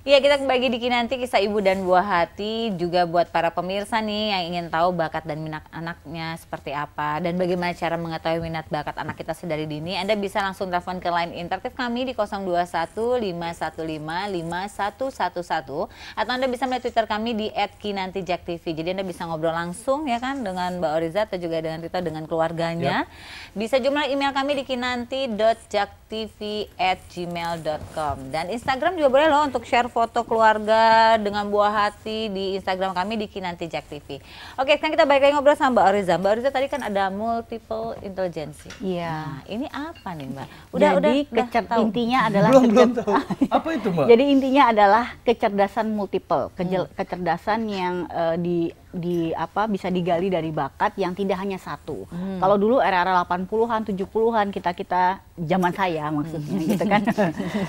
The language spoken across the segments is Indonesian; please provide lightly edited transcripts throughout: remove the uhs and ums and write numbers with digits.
Iya, kita bagi di Kinanti kisah ibu dan buah hati, juga buat para pemirsa nih yang ingin tahu bakat dan minat anaknya seperti apa dan bagaimana cara mengetahui minat bakat anak kita sedari dini. Anda bisa langsung telepon ke line interaktif kami di 021 515 5111 atau Anda bisa melihat Twitter kami di @kinantijaktv. Jadi Anda bisa ngobrol langsung ya kan dengan Mbak Oriza atau juga dengan Rita dengan keluarganya. Bisa jumlah email kami di kinanti.jaktv@gmail.com dan Instagram juga boleh loh untuk share foto keluarga dengan buah hati di Instagram kami di Kinanti Jak TV. Oke, sekarang kita balik lagi ngobrol sama Mbak Oriza. Mbak Oriza tadi kan ada multiple intelligence. Iya. Nah, ini apa nih Mbak? Jadi intinya adalah belum tahu. Apa itu Mbak? Jadi intinya adalah kecerdasan multiple, kecerdasan yang bisa digali dari bakat yang tidak hanya satu. Kalau dulu era-era 80-an, 70-an kita zaman saya maksudnya gitu kan.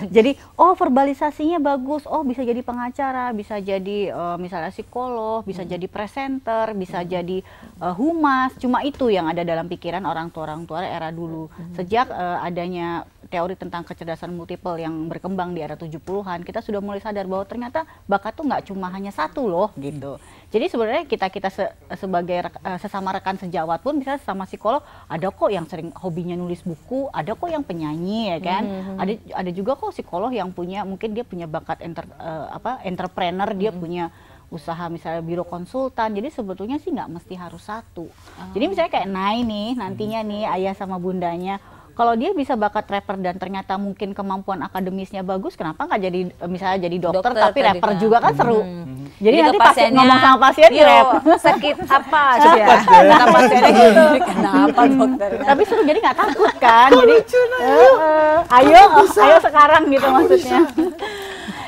Jadi verbalisasinya bagus, bisa jadi pengacara, bisa jadi misalnya psikolog, bisa jadi presenter, bisa jadi humas. Cuma itu yang ada dalam pikiran orang tua era dulu. Sejak adanya teori tentang kecerdasan multiple yang berkembang di era 70-an, kita sudah mulai sadar bahwa ternyata bakat tuh nggak cuma hanya satu loh gitu. Jadi sebenarnya kita sebagai sesama rekan sejawat pun bisa sama psikolog, ada kok yang sering hobinya nulis buku, ada kok yang penyanyi ya kan. Ada juga kok psikolog yang mungkin dia punya bakat entrepreneur, dia punya usaha misalnya biro konsultan. Jadi sebetulnya sih nggak mesti harus satu. Jadi misalnya kayak Nai nih nantinya nih ayah sama bundanya, kalau dia bisa bakat rapper dan ternyata mungkin kemampuan akademisnya bagus, kenapa nggak jadi misalnya jadi dokter tapi rapper juga kan seru. Jadi nanti pasiennya ngomong sama pasien rap. Sakit apa sih ya? Kata pasiennya gitu. Kenapa dokter? Tapi seru, jadi nggak takut kan. Jadi ayo sekarang gitu maksudnya.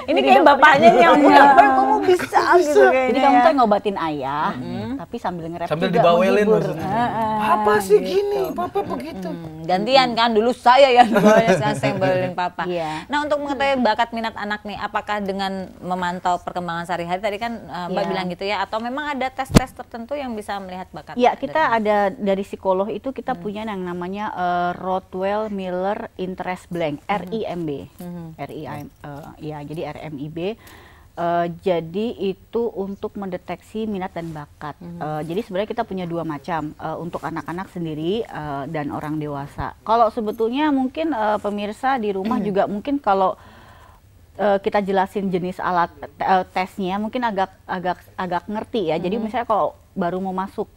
Ini kayak bapaknya yang kamu bisa gitu kayaknya. Jadi kamu tuh ngobatin ayah, tapi sambil nge-rap sambil juga dibawelin menghibur. maksudnya. Papa sih gini, papa begitu. Gantian kan, dulu saya yang bawelin, sekarang saya yang bawelin papa. Nah, untuk mengetahui bakat minat anak nih, apakah dengan memantau perkembangan sehari-hari tadi kan Mbak bilang gitu ya, atau memang ada tes-tes tertentu yang bisa melihat bakat? Iya, kita ada dari psikolog itu kita punya yang namanya Rothwell Miller Interest Blank, RIMB. Jadi RMIB. Jadi itu untuk mendeteksi minat dan bakat. Jadi sebenarnya kita punya dua macam, untuk anak-anak sendiri dan orang dewasa. Kalau sebetulnya mungkin pemirsa di rumah juga mungkin kalau kita jelasin jenis alat tesnya mungkin agak ngerti ya. Jadi misalnya kalau baru mau masuk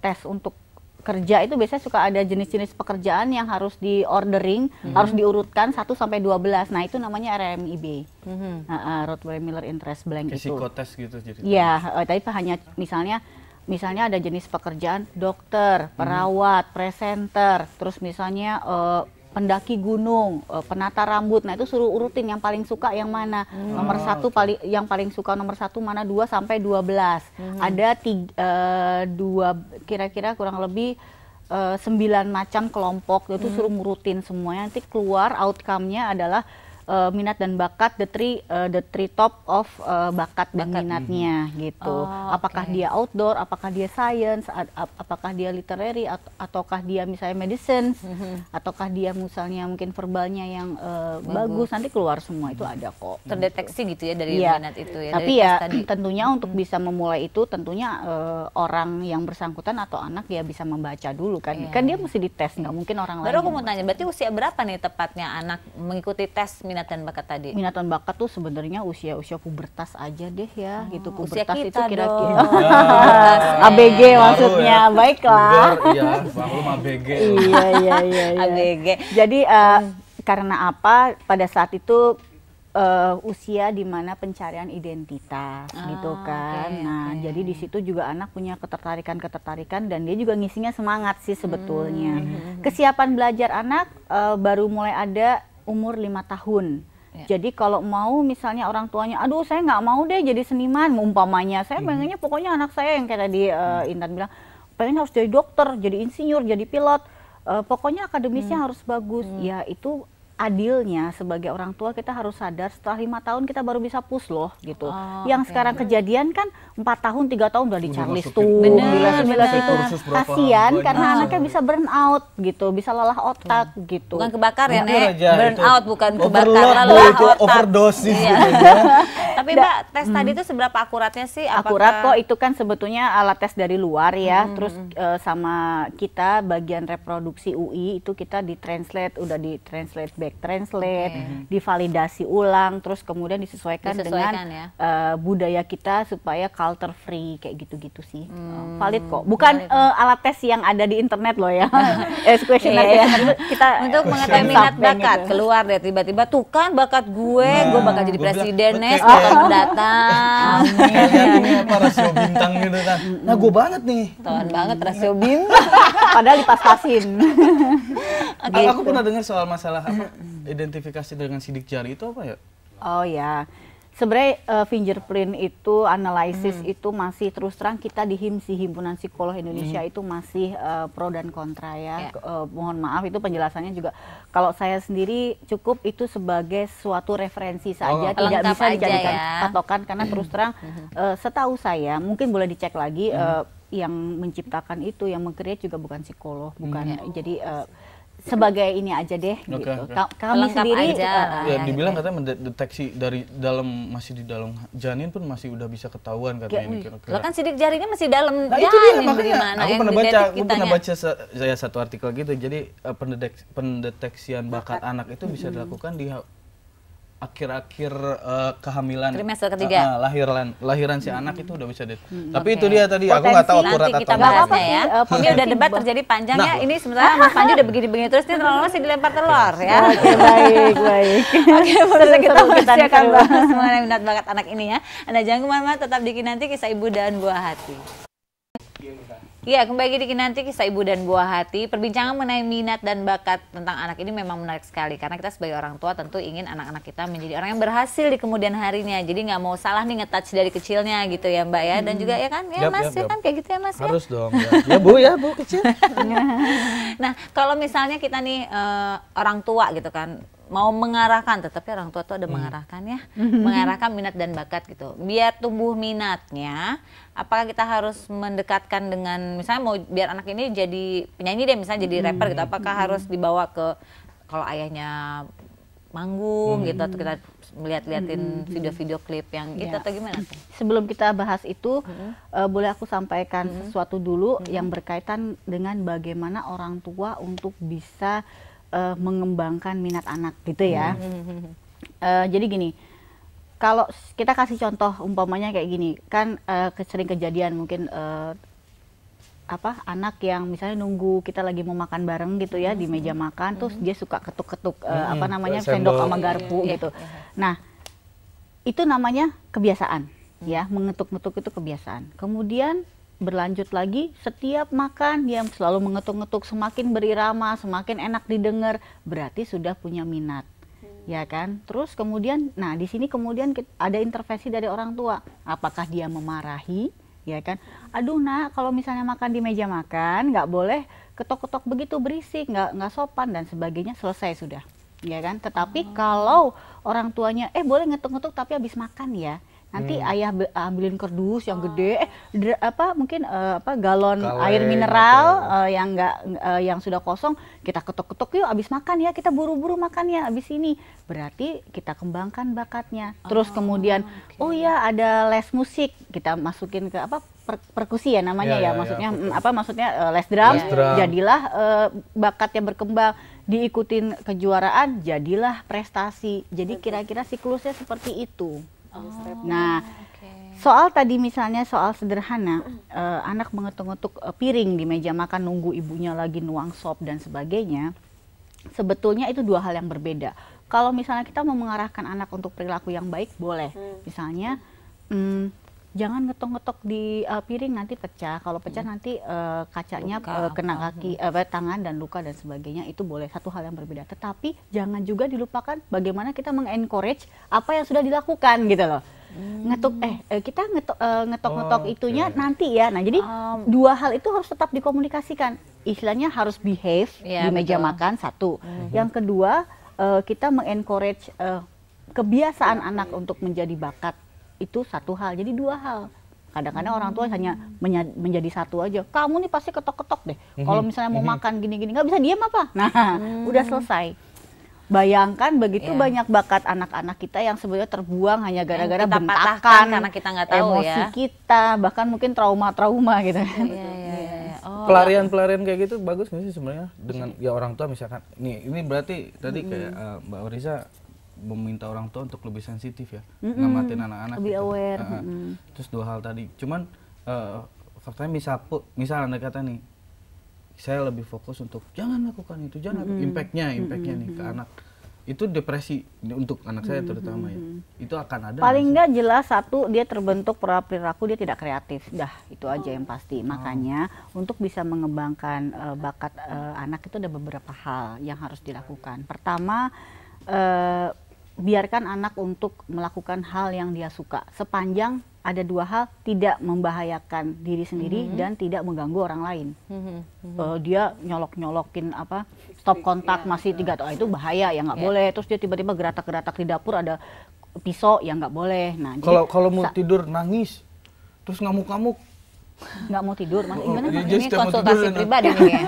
tes untuk kerja itu biasanya suka ada jenis-jenis pekerjaan yang harus di ordering, harus diurutkan 1 sampai 12. Nah, itu namanya RMIB. Rothwell Miller Interest Blank itu. Psikotes gitu jadi. Iya, tapi hanya misalnya ada jenis pekerjaan dokter, perawat, presenter, terus misalnya pendaki gunung, penata rambut. Nah, itu suruh urutin yang paling suka yang mana. Nomor 1 yang paling suka nomor 1 mana, 2 sampai 12. Ada kira-kira kurang lebih 9 macam kelompok. Itu suruh ngurutin semuanya. Nanti keluar outcome-nya adalah minat dan bakat, the three top of bakat dan minatnya gitu. Apakah dia outdoor, apakah dia science, apakah dia literary, ataukah dia misalnya medicine, ataukah dia misalnya mungkin verbalnya yang bagus. Nanti keluar semua itu ada kok. Terdeteksi gitu ya dari minat itu ya. Tapi ya tentunya untuk bisa memulai itu tentunya orang yang bersangkutan atau anak ya bisa membaca dulu kan. Kan dia mesti dites, nggak mungkin orang lain. Baru aku mau tanya, berarti usia berapa nih tepatnya anak mengikuti tes minat dan bakat tadi? Minat dan bakat tuh sebenarnya usia pubertas aja deh ya, gitu. Pubertas usia kita itu kira-kira ABG maksudnya. Ya. Baiklah. Iya, maklum ABG. Iya. ABG. Jadi karena apa? Pada saat itu usia di mana pencarian identitas gitu kan. Jadi di situ juga anak punya ketertarikan dan dia juga ngisinya semangat sih sebetulnya. Kesiapan belajar anak baru mulai ada umur 5 tahun. Jadi kalau mau misalnya orang tuanya, aduh saya nggak mau deh jadi seniman, umpamanya saya pengennya pokoknya anak saya yang kayak tadi Intan bilang, pengen harus jadi dokter, jadi insinyur, jadi pilot, pokoknya akademisnya harus bagus. Ya itu adilnya sebagai orang tua kita harus sadar setelah 5 tahun kita baru bisa push loh gitu. Oh, Yang oke. sekarang kejadian kan 4 tahun, 3 tahun udah dicari masukin. tuh, Bener, bilas bener. itu Kursus berapa kasihan banyak. karena anaknya bisa burn out gitu, bisa lelah otak gitu. Bukan kebakar ya, Mungkin Nek. aja Burn itu out bukan kebakar, overload, Bu, lelah itu otak. overdosis Iya. gitu ya. Tapi Mbak, tes tadi itu seberapa akuratnya sih? Akurat kok, itu kan sebetulnya alat tes dari luar ya. Terus sama kita bagian reproduksi UI itu kita ditranslate, udah ditranslate back translate, divalidasi ulang, terus kemudian disesuaikan dengan ya. budaya kita supaya culture free kayak gitu-gitu sih. Valid kok. Bukan alat tes yang ada di internet loh ya. Questionnaire Iya, iya. questionnaire kita Untuk mengetahui minat something bakat gitu. keluar deh tiba-tiba tuh kan bakat gue bakal jadi gua bilang, presiden Nes kayak- tahun mendatang. Kayak lihat ini apa rasio bintang gitu kan. Nah, gue banget nih. Tahun banget rasio bintang. Padahal dipas-pasin. Aku pernah dengar soal masalah apa identifikasi dengan sidik jari itu apa ya? Oh ya, sebenarnya fingerprint itu analisis itu masih terus terang kita di HIMSI, Himpunan Psikolog Indonesia itu masih pro dan kontra ya. Mohon maaf itu penjelasannya juga. Kalau saya sendiri cukup itu sebagai suatu referensi saja, tidak Pelengkap bisa aja dijadikan ya. patokan karena terus terang setahu saya mungkin boleh dicek lagi yang menciptakan itu, yang meng-create juga bukan psikolog, bukan. Jadi sebagai ini aja deh Oke, gitu. oke. Kami Pelengkap sendiri aja. Ya, gitu dibilang ya. katanya mendeteksi dari dalam, masih di dalam janin pun masih udah bisa ketahuan katanya ini kira-kira. Lo kan sidik jarinya masih dalam Nah itu dia janin makanya bagaimana aku yang pernah baca, didetek aku pernah kitanya. baca saya satu artikel gitu. Jadi pendeteksian bakat anak itu bisa dilakukan di akhir-akhir kehamilan, Trimester ketiga. lahiran si anak itu udah bisa tapi itu dia tadi aku nggak tahu Potensi. akurat Nanti kita atau bahasnya apa-apa ya. sih, Ini udah debat terjadi panjang ya. Ini sebenarnya Mas Panji udah begini-begini terus nih telur masih dilempar telur ya. Oke, baik, baik. Oke, pemirsa kita Seru, masih akan seru. bahas mengenai minat bakat anak ini ya. Anda jangan kemana-mana, tetap di Kinanti Kisah Ibu dan Buah Hati. Iya, kembali di Kinanti Kisah Ibu dan Buah Hati. Perbincangan mengenai minat dan bakat tentang anak ini memang menarik sekali. Karena kita sebagai orang tua tentu ingin anak-anak kita menjadi orang yang berhasil di kemudian harinya. Jadi nggak mau salah nih nge-touch dari kecilnya gitu ya Mbak ya. Dan juga ya kan, ya Yap, Mas, yap, ya yap. kan kayak gitu ya Mas ya. harus dong ya bu kecil. Nah, kalau misalnya kita nih orang tua gitu kan mau mengarahkan, tetapi orang tua tuh ada mengarahkan ya, mengarahkan minat dan bakat gitu. Biar tumbuh minatnya, apakah kita harus mendekatkan dengan misalnya mau biar anak ini jadi penyanyi deh, misalnya jadi rapper gitu, apakah harus dibawa ke kalau ayahnya manggung gitu atau kita melihat-liatin video-video klip yang gitu Ya. atau gimana tuh? Sebelum kita bahas itu, boleh aku sampaikan sesuatu dulu yang berkaitan dengan bagaimana orang tua untuk bisa mengembangkan minat anak gitu ya. Jadi gini, kalau kita kasih contoh umpamanya kayak gini, kan sering kejadian mungkin anak yang misalnya nunggu kita lagi mau makan bareng gitu ya di meja makan, terus dia suka ketuk-ketuk sendok Sendok. sama garpu Iya, gitu. Nah, itu namanya kebiasaan ya, mengetuk-ngetuk itu kebiasaan. Kemudian berlanjut lagi, setiap makan dia selalu mengetuk-ngetuk, semakin berirama, semakin enak didengar, berarti sudah punya minat. Ya kan? Terus kemudian, nah di sini kemudian ada intervensi dari orang tua. Apakah dia memarahi? Ya kan? Aduh nak, kalau misalnya makan di meja makan, nggak boleh ketok-ketok begitu berisik, nggak sopan dan sebagainya, selesai sudah. Ya kan? Tetapi kalau orang tuanya, boleh ngetuk-ngetuk tapi habis makan ya. Nanti ayah ambilin kardus yang gede, galon Kaleng, air mineral yang sudah kosong, kita ketuk-ketuk yuk abis makan ya, kita buru-buru makan ya abis ini. Berarti kita kembangkan bakatnya. Terus kemudian, oh ya ada les musik, kita masukin ke perkusi ya namanya Ya, ya, ya, maksudnya ya, maksudnya les drum, Les drum. jadilah bakatnya berkembang, diikutin kejuaraan, jadilah prestasi. Jadi kira-kira siklusnya seperti itu. Nah, soal tadi misalnya soal sederhana, anak mengetuk-ngetuk piring di meja makan nunggu ibunya lagi nuang sop dan sebagainya, sebetulnya itu dua hal yang berbeda. Kalau misalnya kita mau mengarahkan anak untuk perilaku yang baik, boleh. Misalnya, jangan ngetok-ngetok di piring, nanti pecah. Kalau pecah nanti kacanya kena kaki, tangan dan luka dan sebagainya, itu boleh. Satu hal yang berbeda. Tetapi jangan juga dilupakan bagaimana kita mengencourage apa yang sudah dilakukan gitu loh. Kita ngetok-ngetok itunya nanti ya. Nah jadi dua hal itu harus tetap dikomunikasikan. Istilahnya harus behave Ya, di meja betul. makan, satu. Yang kedua, kita mengencourage kebiasaan anak untuk menjadi bakat itu satu hal, jadi dua hal. Kadang-kadang orang tua hanya menjadi satu aja. Kamu nih pasti ketok-ketok deh. Kalau misalnya mau makan gini-gini nggak bisa diam apa? Nah, udah selesai. Bayangkan begitu banyak bakat anak-anak kita yang sebenarnya terbuang hanya gara-gara bentakan karena kita nggak tahu emosi kita, bahkan mungkin trauma-trauma gitu. Pelarian-pelarian kayak gitu bagus nggak sih sebenarnya dengan ya orang tua misalkan. Ini berarti tadi kayak Mbak Orisa meminta orang tua untuk lebih sensitif ya, ngamatin anak-anak. Lebih gitu. aware. Terus dua hal tadi. Cuman faktanya misal Anda kata nih, saya lebih fokus untuk jangan lakukan itu, jangan impactnya nih ke anak. Itu depresi untuk anak saya terutama ya. Itu akan ada. Paling nggak jelas satu, dia terbentuk pola perilaku, dia tidak kreatif. Dah, itu aja yang pasti. Makanya untuk bisa mengembangkan bakat anak itu ada beberapa hal yang harus dilakukan. Pertama, biarkan anak untuk melakukan hal yang dia suka. Sepanjang ada dua hal, tidak membahayakan diri sendiri dan tidak mengganggu orang lain. Dia nyolok-nyolokin stop kontak masih 3 tahun, itu bahaya ya, nggak boleh. Terus dia tiba-tiba geratak-geratak di dapur ada pisau, ya nggak boleh. Nah, kalau mau tidur nangis, terus ngamuk-ngamuk, nggak mau tidur, gimana? Ini konsultasi pribadi nih ya.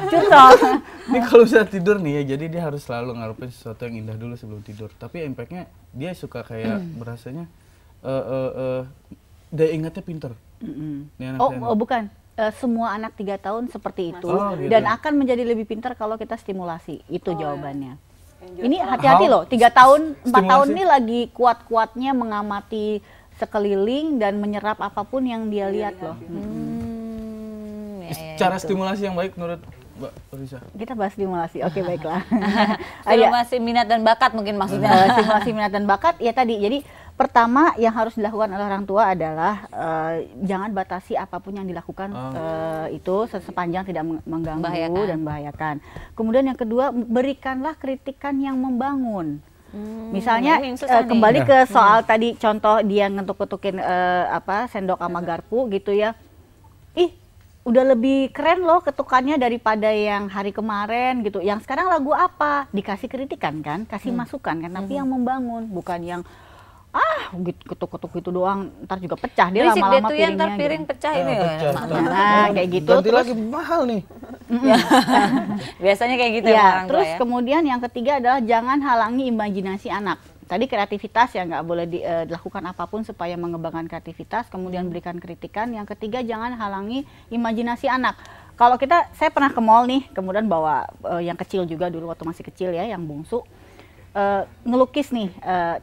Ini kalau saya tidur nih ya, jadi dia harus selalu ngarepin sesuatu yang indah dulu sebelum tidur. Tapi impactnya dia suka kayak berasanya daya ingatnya pinter. Bukan. Semua anak 3 tahun seperti itu gitu. Dan akan menjadi lebih pintar kalau kita stimulasi. Itu jawabannya. Ini hati-hati loh, 3 tahun, 4 tahun ini lagi kuat-kuatnya mengamati sekeliling dan menyerap apapun yang dia lihat loh. Cara stimulasi yang baik menurut Mbak Orisa? Kita bahas stimulasi, oke baiklah. Stimulasi minat dan bakat mungkin maksudnya. Stimulasi minat dan bakat, ya tadi. Jadi pertama yang harus dilakukan oleh orang tua adalah jangan batasi apapun yang dilakukan itu sepanjang tidak mengganggu dan membahayakan. Kemudian yang kedua, berikanlah kritikan yang membangun. Misalnya kembali ke soal tadi contoh dia ngetuk-ngetukin sendok sama garpu gitu ya. Udah lebih keren loh ketukannya daripada yang hari kemarin gitu. Yang sekarang lagu apa? Dikasih kritikan kan, kasih masukan kan, tapi yang membangun, bukan yang ketuk-ketuk gitu doang, ntar juga pecah dia lama-lama piringnya. Ntar piring pecah ini ya. Nah, kayak gitu. Ganti lagi mahal nih. Biasanya kayak gitu ya, orang tua terus ya. Kemudian yang ketiga adalah jangan halangi imajinasi anak. Tadi kreativitas ya nggak boleh dilakukan apapun supaya mengembangkan kreativitas. Kemudian berikan kritikan. Yang ketiga jangan halangi imajinasi anak. Kalau saya pernah ke mall nih, kemudian bawa yang kecil juga dulu waktu masih kecil ya, yang bungsu. Ngelukis nih,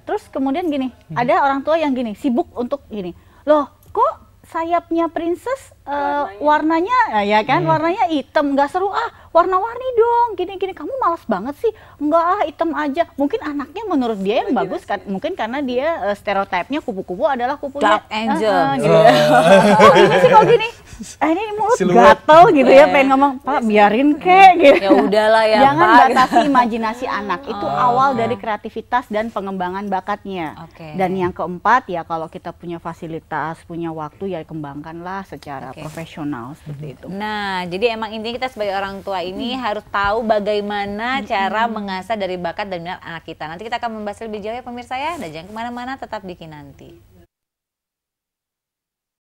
terus kemudian gini, ada orang tua yang gini, sibuk untuk gini, loh kok sayapnya princess warnanya ya kan, warnanya hitam, nggak seru, warna-warni dong, gini-gini, kamu malas banget sih, enggak hitam aja. Mungkin anaknya menurut dia yang bagus kan, mungkin karena dia stereotipnya kupu-kupu adalah kupunya Dark Angel gitu. Oh gini sih, kok gini, ini mulut gatel gitu ya, pengen ngomong, Pak biarin kek gitu. Ya udahlah ya, jangan Pak. batasi imajinasi anak, itu awal dari kreativitas dan pengembangan bakatnya. Dan yang keempat ya, kalau kita punya fasilitas, punya waktu ya kembangkanlah secara profesional seperti itu. Nah, jadi emang intinya kita sebagai orang tua ini harus tahu bagaimana cara mengasah dari bakat dan minat anak kita. Nanti kita akan membahas lebih jauh ya pemirsa ya, dan jangan kemana-mana, tetap di Kinanti.